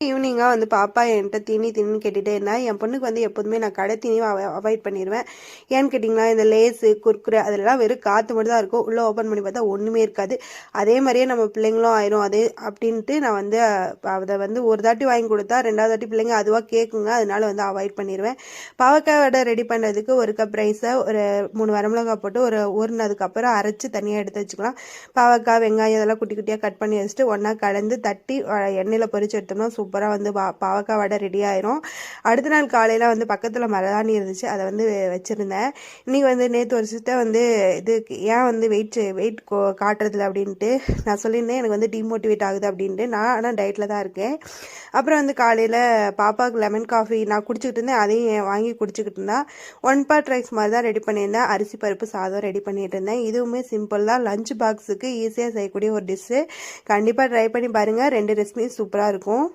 ஈவினிங்காக வந்து பாப்பா என்கிட்ட தீனின்னு கேட்டுகிட்டே இருந்தால் என் பொண்ணுக்கு வந்து எப்போதுமே நான் கடை தீனியும் அவாய்ட் பண்ணிடுவேன். ஏன்னு கேட்டிங்கன்னா இந்த லேஸு குர்குரே அதெல்லாம் வெறும் காற்று மட்டும் தான் இருக்கும். உள்ளே ஓப்பன் பண்ணி பார்த்தா ஒன்றுமே இருக்காது. அதே மாதிரியே நம்ம பிள்ளைங்களும் ஆயிரும் அது அப்படின்ட்டு நான் வந்து அதை வந்து ஒரு தாட்டி வாங்கி கொடுத்தா 2வது தாட்டி பிள்ளைங்க அதுவாக கேட்குங்க. அதனால வந்து அவாய்ட் பண்ணிடுவேன். பாவக்காய் வடை ரெடி பண்ணுறதுக்கு 1 கப் ரைஸை ஒரு 3 வரமிளகாய் போட்டு ஒரு ஊறினதுக்கப்புறம் அரைச்சி தனியாக எடுத்து வச்சுக்கலாம். பாவக்காய் வெங்காயம் இதெல்லாம் குட்டி குட்டியாக கட் பண்ணி வச்சுட்டு ஒன்றா கலந்து தட்டி எண்ணெயில் பொரிச்சு எடுத்தோம்னா சூப்பராக வந்து பாவக்காய் வடை ரெடி ஆயிரும். அடுத்த நாள் காலையில் வந்து பக்கத்தில் மரதாணி இருந்துச்சு, அதை வந்து வச்சுருந்தேன். இன்றைக்கி வந்து நேற்று ஒரு சிஸ்டர் வந்து இது ஏன் வந்து வெயிட் காட்டுறதில்ல அப்படின்ட்டு நான் சொல்லியிருந்தேன். எனக்கு வந்து டிமோட்டிவேட் ஆகுது அப்படின்ட்டு. நான் ஆனால் டயட்டில் தான் இருக்கேன். அப்புறம் வந்து காலையில் பாப்பாவுக்கு லெமன் காஃபி நான் குடிச்சிக்கிட்டு இருந்தேன். அதையும் வாங்கி குடிச்சிக்கிட்டு இருந்தா. 1 பாட் ரைஸ் மாதிரி தான் ரெடி பண்ணியிருந்தேன். அரிசி பருப்பு சாதம் ரெடி பண்ணிட்டு இருந்தேன். இதுவுமே சிம்பிள் தான். லஞ்ச் பாக்ஸுக்கு ஈஸியாக செய்யக்கூடிய ஒரு டிஷ்ஷு. கண்டிப்பாக ட்ரை பண்ணி பாருங்கள். 2 ரெசிபியும் சூப்பராக இருக்கும்.